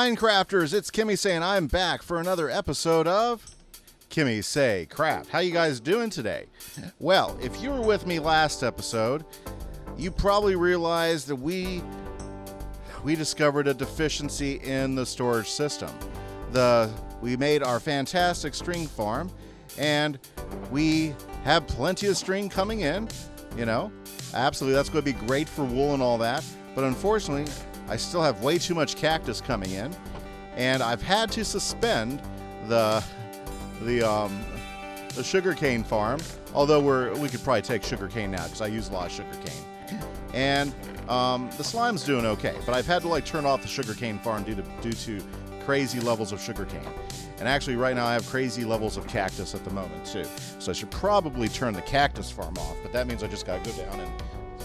Minecrafters, it's Kimise and I'm back for another episode of KimiseCraft. How you guys doing today? Well, if you were with me last episode, you probably realized that we discovered a deficiency in the storage system. We made our fantastic string farm, and we have plenty of string coming in, you know. Absolutely, that's going to be great for wool and all that, but unfortunately, I still have way too much cactus coming in, and I've had to suspend the sugarcane farm, although we could probably take sugarcane now because I use a lot of sugarcane. And the slime's doing okay, but I've had to turn off the sugarcane farm due to crazy levels of sugarcane. And actually right now I have crazy levels of cactus at the moment too. So I should probably turn the cactus farm off, but that means I just gotta go down and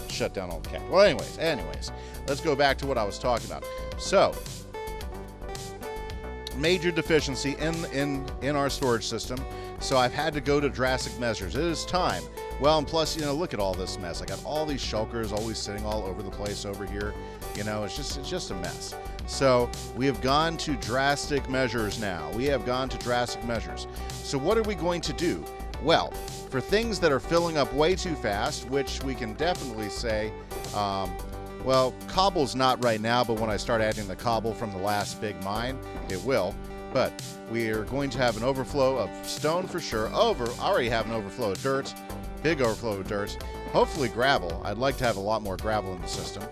shut down all the cactus. Well, anyways, let's go back to what I was talking about. So, major deficiency in our storage system. So I've had to go to drastic measures. It is time. Well, and plus, look at all this mess. I got all these shulkers always sitting all over the place over here. It's just a mess. So we have gone to drastic measures now. So what are we going to do? Well, for things that are filling up way too fast, which we can definitely say, well, cobble's not right now, but when I start adding the cobble from the last big mine, it will. But we are going to have an overflow of stone for sure. I already have an overflow of dirt, big overflow of dirt. Hopefully gravel. I'd like to have a lot more gravel in the system.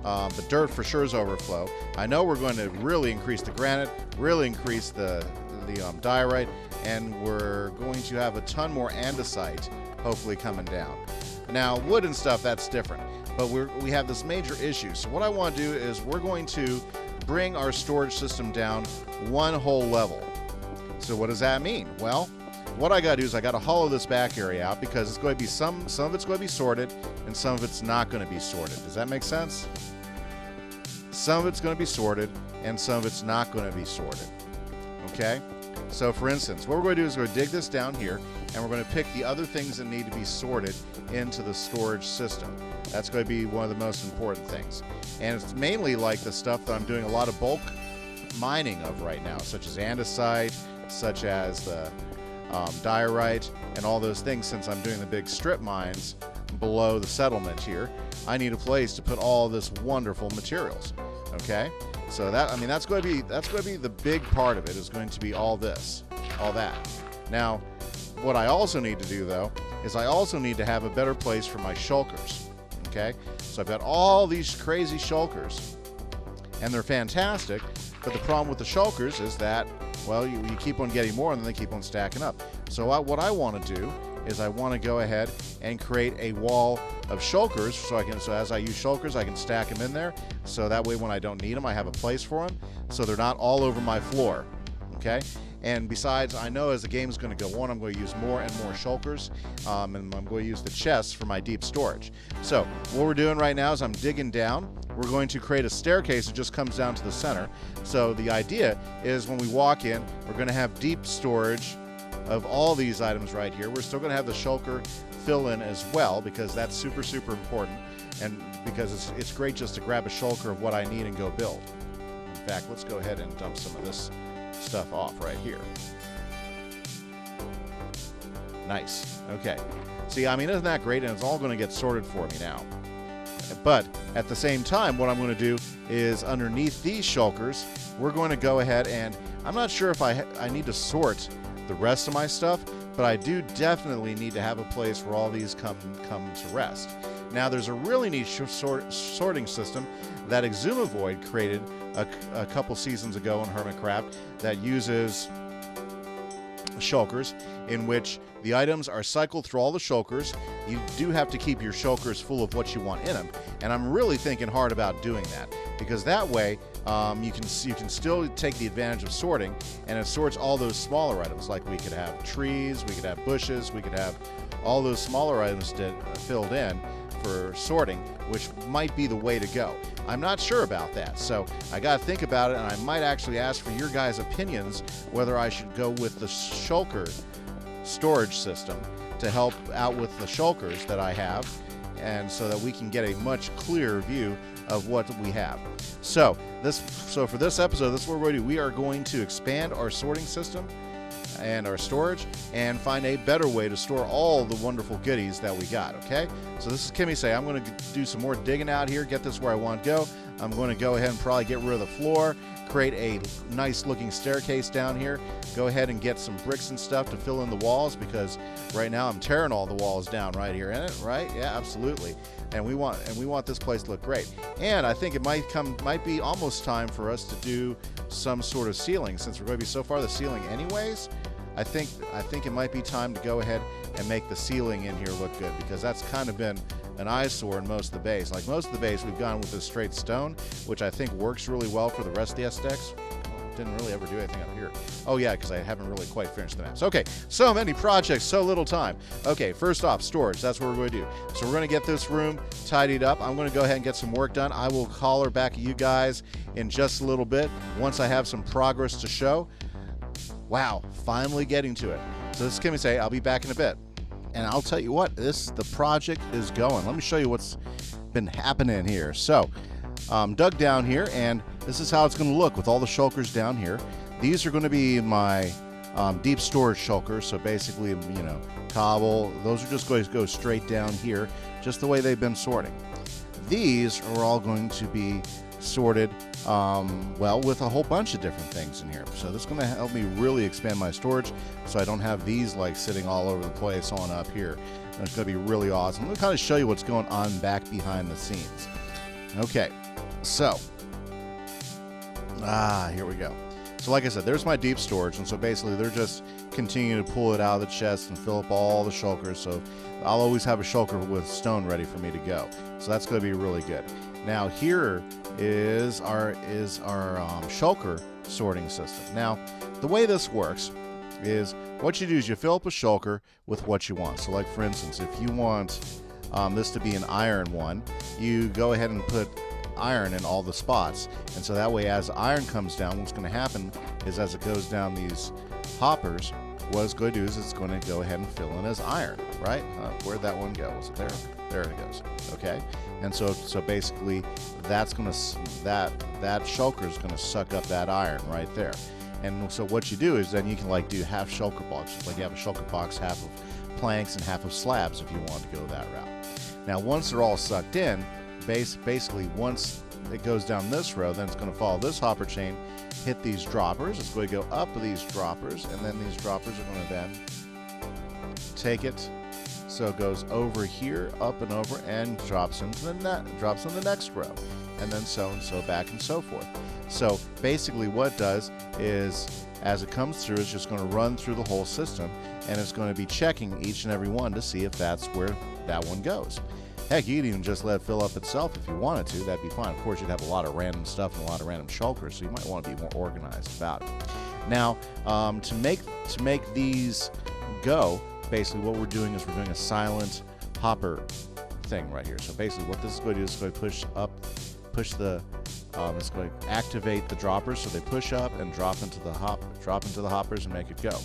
But dirt for sure is overflow. I know we're going to really increase the granite, really increase the diorite, and we're going to have a ton more andesite hopefully coming down. Now wood and stuff, that's different, but we have this major issue. So what I want to do is we're going to bring our storage system down one whole level. So what does that mean? Well, what I got to do is I got to hollow this back area out because it's going to be some of it's going to be sorted and some of it's not going to be sorted. Does that make sense? Some of it's going to be sorted and some of it's not going to be sorted. Okay? So for instance, what we're going to do is we're going to dig this down here and we're going to pick the other things that need to be sorted into the storage system. That's going to be one of the most important things. And it's mainly like the stuff that I'm doing a lot of bulk mining of right now, such as andesite, such as the diorite, and all those things. Since I'm doing the big strip mines below the settlement here, I need a place to put all this wonderful materials. Okay? So that's going to be the big part of it, is going to be all this, all that. Now, what I also need to do though is I also need to have a better place for my shulkers. Okay, so I've got all these crazy shulkers, and they're fantastic. But the problem with the shulkers is that, well, you keep on getting more, and then they keep on stacking up. So what I want to do is I want to go ahead and create a wall of shulkers, so as I use shulkers, I can stack them in there. So that way, when I don't need them, I have a place for them, so they're not all over my floor. Okay. And besides, I know as the game is going to go on, I'm going to use more and more shulkers, and I'm going to use the chests for my deep storage. So what we're doing right now is I'm digging down. We're going to create a staircase that just comes down to the center. So the idea is when we walk in, we're going to have deep storage of all these items right here. We're still going to have the shulker fill in as well, because that's super, super important, and because it's great just to grab a shulker of what I need and go build. In fact, let's go ahead and dump some of this stuff off right here. Nice. Okay. See, isn't that great? And it's all going to get sorted for me now. But at the same time, what I'm going to do is underneath these shulkers, we're going to go ahead and I'm not sure if I need to sort the rest of my stuff, but I do definitely need to have a place where all these come to rest. Now, there's a really neat sorting system that Exumavoid created a couple seasons ago in Hermitcraft that uses shulkers, in which the items are cycled through all the shulkers. You do have to keep your shulkers full of what you want in them, and I'm really thinking hard about doing that, because that way you can still take the advantage of sorting, and it sorts all those smaller items. Like we could have trees, we could have bushes, we could have all those smaller items filled in for sorting, which might be the way to go. I'm not sure about that, so I got to think about it, and I might actually ask for your guys' opinions whether I should go with the shulker storage system to help out with the shulkers that I have, and so that we can get a much clearer view of what we have. So for this episode, this is what we're going to do. We are going to expand our sorting system and our storage and find a better way to store all the wonderful goodies that we got, okay? So this is Kimise. I'm going to do some more digging out here, get this where I want to go. I'm going to go ahead and probably get rid of the floor, create a nice looking staircase down here, go ahead and get some bricks and stuff to fill in the walls, because right now I'm tearing all the walls down right here in it, right? Yeah, absolutely. And we want this place to look great. And I think it might be almost time for us to do some sort of ceiling, since we're going to be so far the ceiling anyways. I think it might be time to go ahead and make the ceiling in here look good, because that's kind of been an eyesore in most of the base. Like most of the base, we've gone with this straight stone, which I think works really well for the rest of the S-decks. Didn't really ever do anything up here. Oh yeah, because I haven't really quite finished the maps. Okay, so many projects, so little time. Okay, first off, storage. That's what we're going to do. So we're going to get this room tidied up. I'm going to go ahead and get some work done. I will holler back at you guys in just a little bit once I have some progress to show. Wow, finally getting to it. So this is Kimise. I'll be back in a bit. And I'll tell you what, the project is going. Let me show you what's been happening here. So, dug down here, and this is how it's going to look with all the shulkers down here. These are going to be my deep storage shulkers. So basically, you know, cobble. Those are just going to go straight down here, just the way they've been sorting. These are all going to be sorted, well, with a whole bunch of different things in here. So this is going to help me really expand my storage, so I don't have these like sitting all over the place on up here. And it's going to be really awesome. Let me kind of show you what's going on back behind the scenes. Okay, so here we go. So like I said, there's my deep storage, and so basically they're just continuing to pull it out of the chest and fill up all the shulkers. So I'll always have a shulker with stone ready for me to go. So that's going to be really good. Now here is our shulker sorting system. Now the way this works is what you do is you fill up a shulker with what you want. So like for instance, if you want this to be an iron one, you go ahead and put iron in all the spots, and so that way as iron comes down, what's going to happen is as it goes down these hoppers, what it's going to do is it's going to go ahead and fill in as iron, right? Where'd that one go? Was it there? There it goes. Okay, and so basically that's going to that shulker is going to suck up that iron right there. And so what you do is then you can like do half shulker boxes, like you have a shulker box half of planks and half of slabs if you want to go that route. Now once they're all sucked in, basically once it goes down this row, then it's going to follow this hopper chain, hit these droppers. It's going to go up these droppers, and then these droppers are going to then take it, so it goes over here, up and over, and drops into the next row, and then so back and so forth. So basically what it does is as it comes through, it's just going to run through the whole system, and it's going to be checking each and every one to see if that's where that one goes. Heck, you could even just let it fill up itself if you wanted to. That'd be fine. Of course, you'd have a lot of random stuff and a lot of random shulkers, so you might want to be more organized about it. Now, to make these go, basically what we're doing is we're doing a silent hopper thing right here. So basically what this is going to do is it's going to it's going to activate the droppers, so they push up and drop into the hoppers and make it go.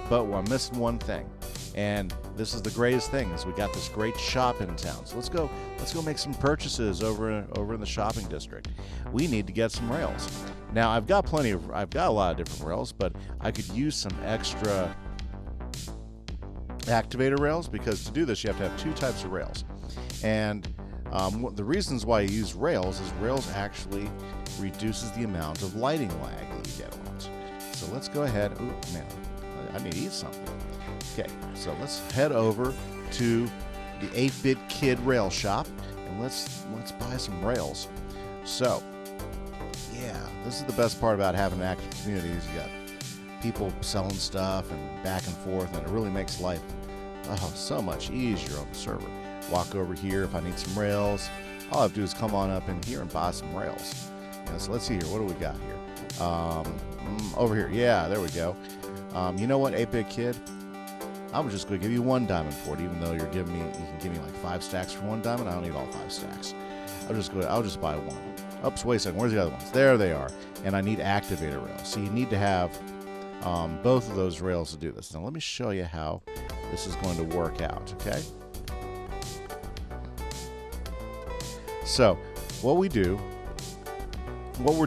But we're missing one thing, and this is the greatest thing, is we got this great shop in town. So let's go make some purchases over in the shopping district. We need to get some rails. Now I've got a lot of different rails, but I could use some extra activator rails, because to do this you have to have two types of rails. And the reasons why you use rails is rails actually reduces the amount of lighting lag that you get on it. So let's go ahead. Ooh, man, I need to eat something. Okay, so let's head over to the 8-Bit Kid Rail Shop, and let's buy some rails. So, yeah, this is the best part about having an active community, is you got people selling stuff and back and forth, and it really makes life so much easier on the server. Walk over here if I need some rails. All I have to do is come on up in here and buy some rails. So let's see here. What do we got here? Over here. Yeah, there we go. You know what, 8-Bit Kid? I'm just going to give you 1 diamond for it, even though you can give me like 5 stacks for 1 diamond. I don't need all 5 stacks. I'll just buy 1. Oops, wait a second. Where's the other ones? There they are. And I need activator rails. So you need to have both of those rails to do this. Now let me show you how this is going to work out, okay? So what we're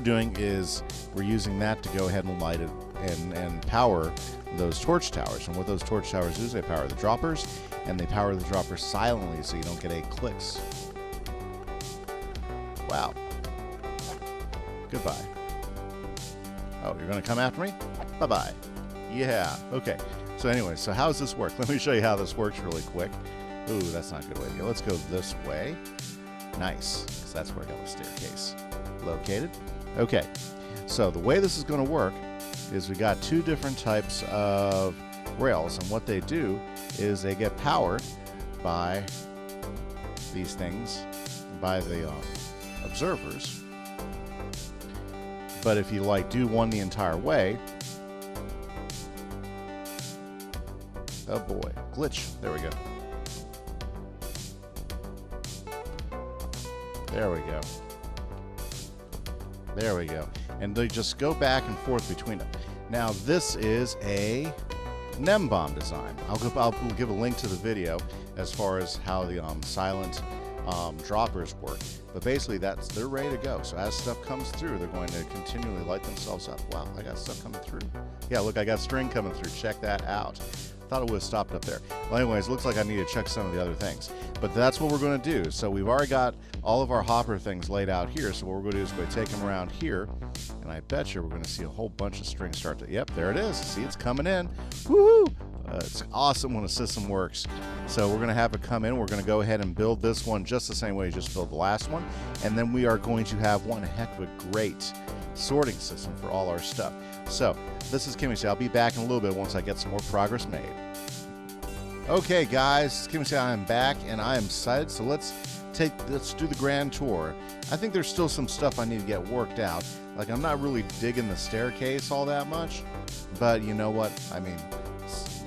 doing is we're using that to go ahead and light it and power those torch towers. And what those torch towers do is they power the droppers, and they power the droppers silently so you don't get any clicks. Wow. Goodbye. Oh, you're going to come after me? Bye-bye. Yeah. Okay. So anyway, so how does this work? Let me show you how this works really quick. Ooh, that's not a good way to go. Let's go this way. Nice, because that's where I got the staircase located. Okay. So the way this is going to work is we got two different types of rails, and what they do is they get powered by these things, by the observers. But if you like do one the entire way, oh boy, glitch. There we go. There we go. There we go. And they just go back and forth between them. Now this is a NEM bomb design. I'll give a link to the video as far as how the silent droppers work. But basically they're ready to go. So as stuff comes through, they're going to continually light themselves up. Wow, I got stuff coming through. Yeah, look, I got string coming through. Check that out. Thought it would have stopped up there. Well, anyways, looks like I need to check some of the other things. But that's what we're going to do. So we've already got all of our hopper things laid out here. So what we're going to do is we're going to take them around here, and I bet you we're going to see a whole bunch of strings start to. Yep, there it is. See, it's coming in. Woohoo! It's awesome when a system works. So we're going to have it come in. We're going to go ahead and build this one just the same way you just built the last one. And then we are going to have one heck of a great sorting system for all our stuff. So this is Kimise. I'll be back in a little bit once I get some more progress made. Okay, guys, Kimise, I am back and I am excited. So let's do the grand tour. I think there's still some stuff I need to get worked out. Like, I'm not really digging the staircase all that much, but you know what? I mean,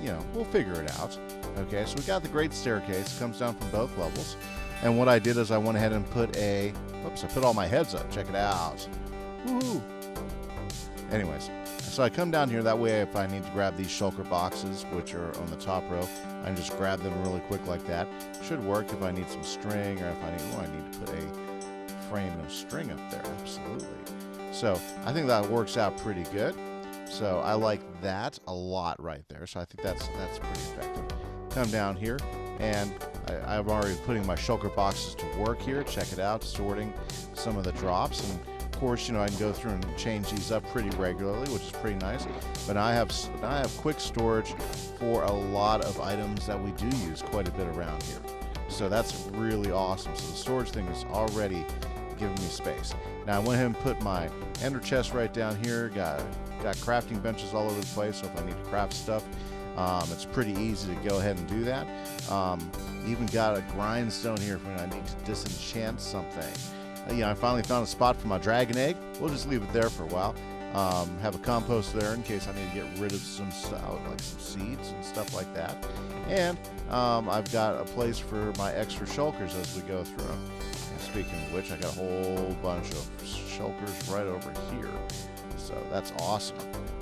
you know, we'll figure it out. Okay, so we got the great staircase. It comes down from both levels. And what I did is I went ahead and put I put all my heads up. Check it out. Woohoo! Anyways, so I come down here. That way, if I need to grab these shulker boxes, which are on the top row, I can just grab them really quick like that. Should work if I need some string, or if I need to put a frame of string up there. Absolutely. So I think that works out pretty good. So I like that a lot right there. So I think that's pretty effective. Come down here, and I'm already putting my shulker boxes to work here. Check it out, sorting some of the drops. And of course, you know, I can go through and change these up pretty regularly, which is pretty nice. But I have quick storage for a lot of items that we do use quite a bit around here. So that's really awesome. So the storage thing is already giving me space. Now I went ahead and put my ender chest right down here. Got crafting benches all over the place, so if I need to craft stuff, it's pretty easy to go ahead and do that. Even got a grindstone here for when I need to disenchant something. I finally found a spot for my dragon egg. We'll just leave it there for a while. Have a compost there in case I need to get rid of some stuff, like some seeds and stuff like that. And I've got a place for my extra shulkers as we go through them. And speaking of which, I got a whole bunch of shulkers right over here. So that's awesome.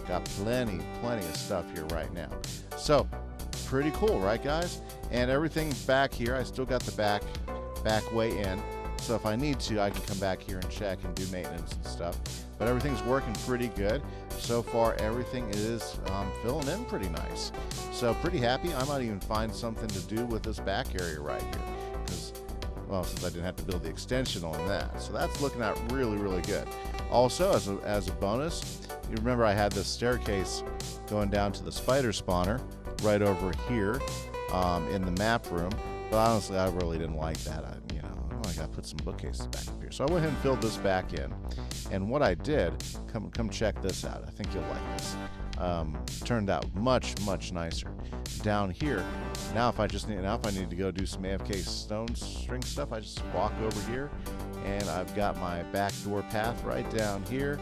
Got plenty of stuff here right now. So pretty cool, right, guys? And everything back here, I still got the back way in. So if I need to, I can come back here and check and do maintenance and stuff. But everything's working pretty good. So far, everything is filling in pretty nice. So pretty happy. I might even find something to do with this back area right here. Because, well, since I didn't have to build the extension on that. So that's looking out really, really good. Also, as a bonus, you remember I had this staircase going down to the spider spawner right over here in the map room. But honestly, I really didn't like that. I got to put some bookcases back up here. So I went ahead and filled this back in. And what I did, come check this out. I think you'll like this. Turned out much nicer. Down here, now if I need to go do some AFK stone string stuff, I just walk over here, and I've got my back door path right down here,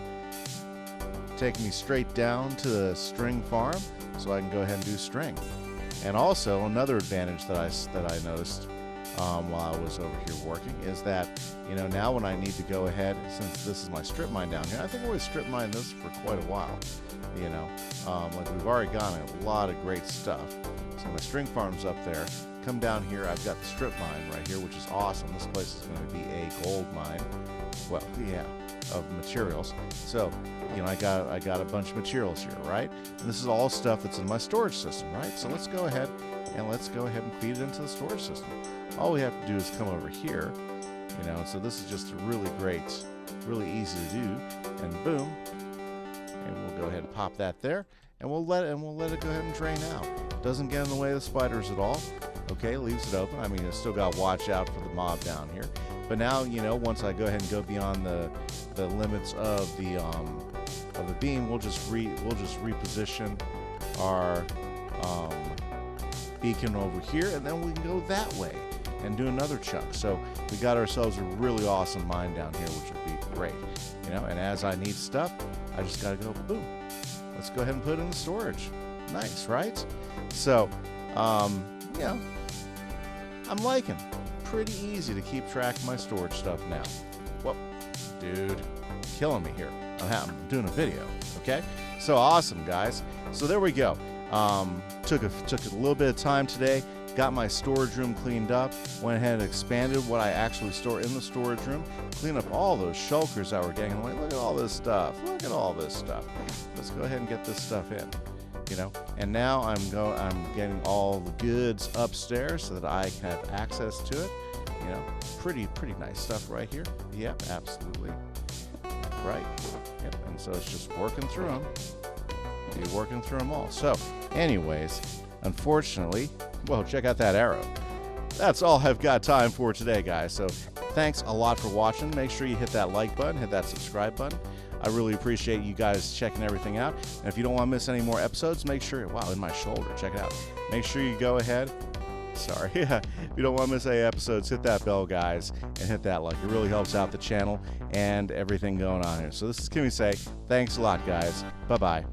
taking me straight down to the string farm, so I can go ahead and do string. And also another advantage that I noticed while I was over here working is that, now when I need to go ahead, since this is my strip mine down here, I think we've strip mined this for quite a while. Like we've already gotten a lot of great stuff. So my string farm's up there. Come down here, I've got the strip mine right here, which is awesome. This place is going to be a gold mine. Well, yeah, of materials. So, you know, I got a bunch of materials here, right? And this is all stuff that's in my storage system, right? So let's go ahead and feed it into the storage system. All we have to do is come over here, you know, so this is just really great, really easy to do, and boom, and we'll go ahead and pop that there, and we'll let it go ahead and drain out. Doesn't get in the way of the spiders at all. Okay, leaves it open. I mean, it's still got to watch out for the mob down here. But now, you know, once I go ahead and go beyond the limits of the beam, we'll just reposition our beacon over here, and then we can go that way and do another chunk. So we got ourselves a really awesome mine down here, which would be great. You know, and as I need stuff, I just got to go boom. Let's go ahead and put it in the storage. Nice, right? So, you know, I'm liking. Pretty easy to keep track of my storage stuff now. Whoa, dude, killing me here. I'm doing a video, okay? So awesome, guys. So there we go. Took a little bit of time today. Got my storage room cleaned up. Went ahead and expanded what I actually store in the storage room. Cleaned up all those shulkers that were getting away. Look at all this stuff. Look at all this stuff. Let's go ahead and get this stuff in. You know, and now I'm getting all the goods upstairs so that I can have access to it. You know, pretty nice stuff right here. Yep, absolutely. Right. Yep. And so it's just working through them. You're working through them all. So, anyways, unfortunately, well, check out that arrow. That's all I've got time for today, guys. So, thanks a lot for watching. Make sure you hit that like button, hit that subscribe button. I really appreciate you guys checking everything out. And if you don't want to miss any more episodes, make sure, wow, in my shoulder, check it out. Make sure you go ahead. Sorry. If you don't want to miss any episodes, hit that bell, guys, and hit that like. It really helps out the channel and everything going on here. So this is Kimise. Thanks a lot, guys. Bye-bye.